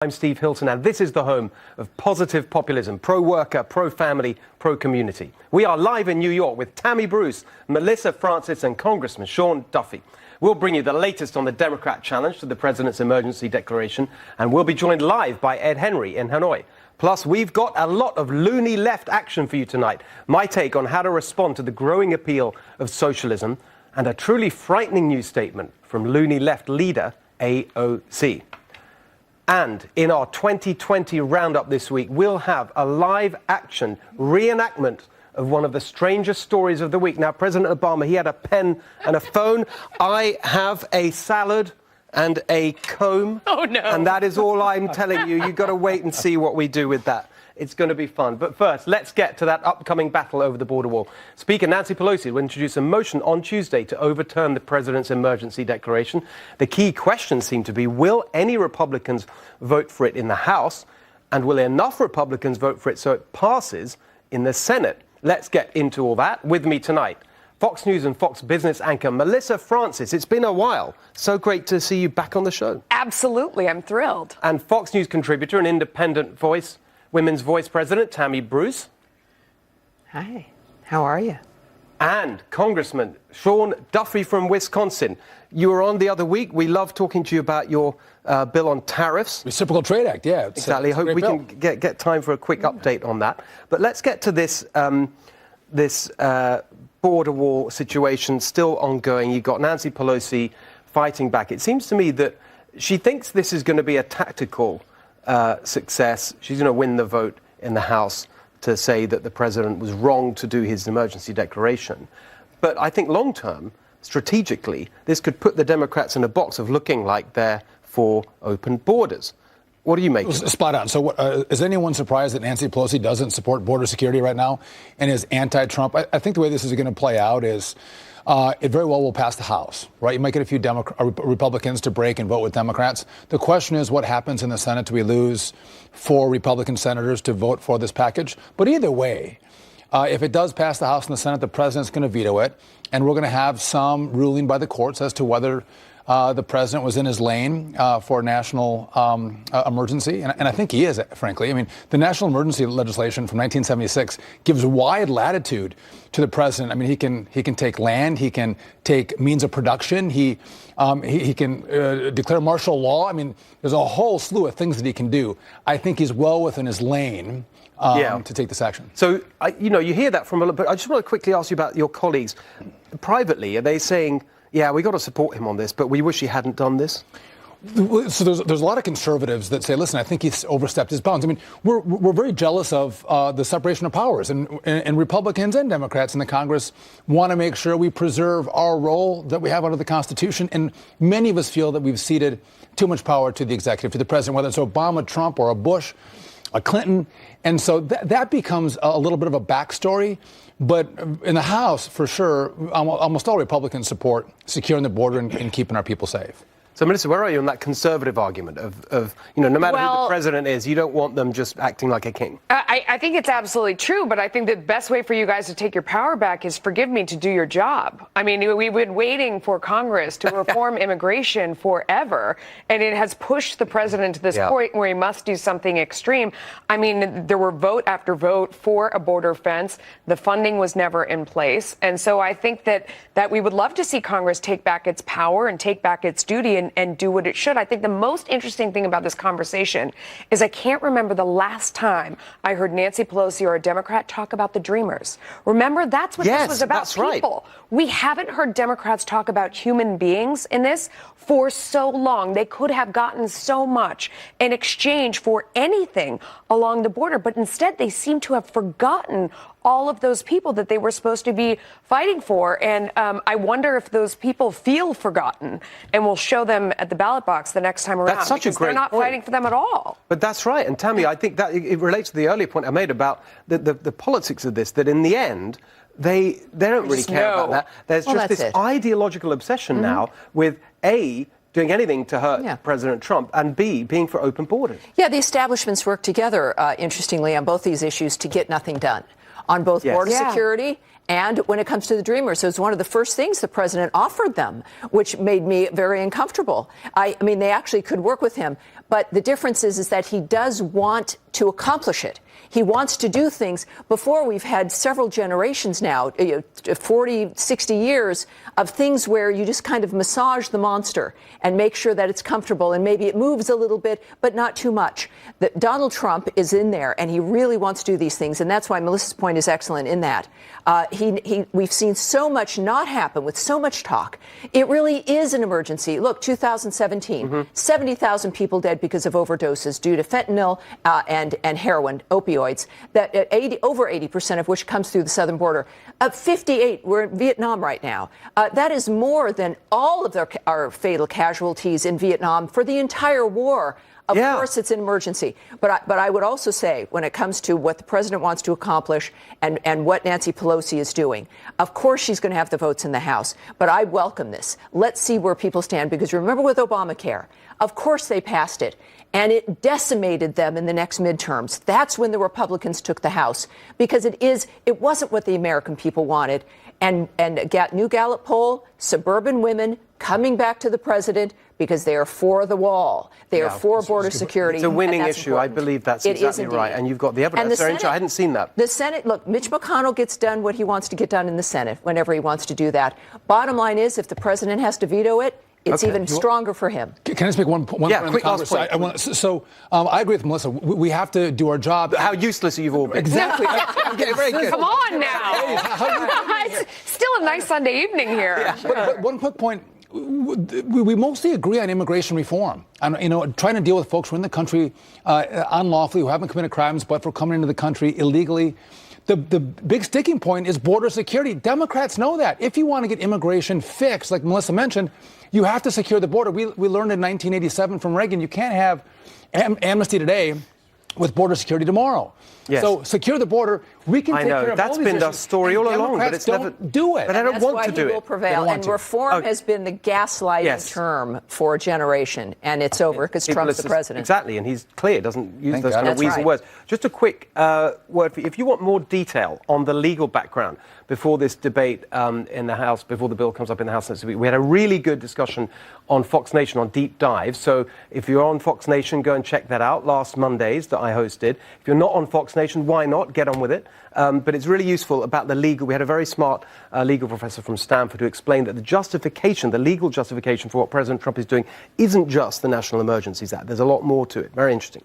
I'm Steve Hilton, and this is the home of positive populism, pro-worker, pro-family, pro-community. We are live in New York with Tammy Bruce, Melissa Francis, and Congressman Sean Duffy. We'll bring you the latest on the Democrat challenge to the president's emergency declaration, and we'll be joined live by Ed Henry in Hanoi. Plus, we've got a lot of loony left action for you tonight. My take on how to respond to the growing appeal of socialism, and a truly frightening new statement from loony left leader AOC. And in our 2020 roundup this week, we'll have a live-action reenactment of one of the strangest stories of the week. Now, President Obama, he had a pen and a phone. I have a salad and a comb. Oh, no. And that is all I'm telling you. You've got to wait and see what we do with that. It's going to be fun. But first, let's get to that upcoming battle over the border wall. Speaker Nancy Pelosi will introduce a motion on Tuesday to overturn the president's emergency declaration. The key questions seem to be, will any Republicans vote for it in the House? And will enough Republicans vote for it so it passes in the Senate? Let's get into all that. With me tonight, Fox News and Fox Business anchor Melissa Francis. It's been a while. So great to see you back on the show. Absolutely. I'm thrilled. And Fox News contributor and independent voice, Women's Voice President Tammy Bruce. Hi, how are you? And Congressman Sean Duffy from Wisconsin. You were on the other week. We love talking to you about your bill on tariffs. Reciprocal Trade Act, yeah. Exactly. Hope we can get time for a quick update on that. But let's get to this border wall situation still ongoing. You've got Nancy Pelosi fighting back. It seems to me that she thinks this is going to be a tactical success. She's going to win the vote in the House to say that the president was wrong to do his emergency declaration. But I think long term, strategically, this could put the Democrats in a box of looking like they're for open borders. What do you make of it? Spot on. So is anyone surprised that Nancy Pelosi doesn't support border security right now and is anti-Trump? I think the way this is going to play out is it very well will pass the House, right? You might get a few Republicans to break and vote with Democrats. The question is what happens in the Senate? Do we lose 4 Republican senators to vote for this package? But either way, if it does pass the House and the Senate, the president's going to veto it, and we're going to have some ruling by the courts as to whether the president was in his lane for a national emergency. And I think he is, frankly. I mean, the national emergency legislation from 1976 gives wide latitude to the president. I mean, he can take land. He can take means of production. He can declare martial law. I mean, there's a whole slew of things that he can do. I think he's well within his lane to take this action. So, you hear that from a lot, but I just want to quickly ask you about your colleagues. Privately, are they saying, yeah, we got to support him on this, but we wish he hadn't done this? So there's a lot of conservatives that say, listen, I think he's overstepped his bounds. I mean, we're very jealous of the separation of powers, and Republicans and Democrats in the Congress want to make sure we preserve our role that we have under the Constitution. And many of us feel that we've ceded too much power to the executive, to the president, whether it's Obama, Trump, or a Bush, a Clinton. And so that becomes a little bit of a backstory. But in the House, for sure, almost all Republicans support securing the border and keeping our people safe. So, Melissa, where are you on that conservative argument of no matter who the president is, you don't want them just acting like a king? I think it's absolutely true, but I think the best way for you guys to take your power back is, forgive me, to do your job. I mean, we've been waiting for Congress to reform immigration forever, and it has pushed the president to this point where he must do something extreme. I mean, there were vote after vote for a border fence. The funding was never in place. And so I think that we would love to see Congress take back its power and take back its duty and do what it should. I think the most interesting thing about this conversation is I can't remember the last time I heard Nancy Pelosi or a Democrat talk about the Dreamers. Remember, that's what this was about, people. Right. We haven't heard Democrats talk about human beings in this for so long. They could have gotten so much in exchange for anything along the border, but instead they seem to have forgotten all of those people that they were supposed to be fighting for. And I wonder if those people feel forgotten, and we'll show them at the ballot box the next time around. That's such a great They're not point. fighting for them at all. But that's right. And Tammy, I think that it relates to the earlier point I made about the politics of this, that in the end, they don't really care about that. There's just this ideological obsession now with A, doing anything to hurt President Trump, and B, being for open borders. Yeah, the establishments work together, interestingly, on both these issues to get nothing done, on both border security And when it comes to the Dreamers, it was one of the first things the president offered them, which made me very uncomfortable. I mean, they actually could work with him. But the difference is that he does want to accomplish it. He wants to do things. Before, we've had several generations now, 40, 60 years of things where you just kind of massage the monster and make sure that it's comfortable and maybe it moves a little bit, but not too much. Donald Trump is in there and he really wants to do these things. And that's why Melissa's point is excellent in that. We've seen so much not happen with so much talk. It really is an emergency. Look, 2017, 70,000 people dead because of overdoses due to fentanyl and heroin, opioids, that over 80% of which comes through the southern border. 58, we're in Vietnam right now. That is more than all of our fatal casualties in Vietnam for the entire war. Of course, it's an emergency. But I would also say, when it comes to what the president wants to accomplish and what Nancy Pelosi is doing, of course she's going to have the votes in the House. But I welcome this. Let's see where people stand. Because remember with Obamacare, of course they passed it. And it decimated them in the next midterms. That's when the Republicans took the House. Because it wasn't what the American people wanted. And new Gallup poll, suburban women coming back to the president because they are for the wall. They are for border security. It's a winning issue. Important. I believe that's exactly right. And you've got the evidence. I hadn't seen that. The Senate, look, Mitch McConnell gets done what he wants to get done in the Senate whenever he wants to do that. Bottom line is, if the president has to veto it, it's even stronger for him. Can I just make one point? Quick last point. I agree with Melissa. We have to do our job. How useless you've all been. Exactly. Okay, very good. Come on now. It's still a nice Sunday evening here. Yeah. But one quick point. We mostly agree on immigration reform. And, trying to deal with folks who are in the country unlawfully, who haven't committed crimes, but for coming into the country illegally. The big sticking point is border security. Democrats know that. If you want to get immigration fixed, like Melissa mentioned, you have to secure the border. We learned in 1987 from Reagan, you can't have amnesty today with border security tomorrow. Yes. So secure the border. We can take care of that's all these been the issues. story all along, but it's never do it. But I don't want to do it. That's why he will prevail. And reform has been the gaslighting term for a generation, and it's over because Trump's the president. Exactly, and he's clear, doesn't use those kind of weasel right. words. Just a quick word for you. If you want more detail on the legal background before this debate in the House, before the bill comes up in the House next week, we had a really good discussion on Fox Nation on Deep Dive. So if you're on Fox Nation, go and check that out. Last Mondays that I hosted. If you're not on Fox Nation, why not? Get on with it. But it's really useful about the legal. We had a very smart legal professor from Stanford who explained that the legal justification for what President Trump is doing isn't just the National Emergencies Act. There's a lot more to it. Very interesting.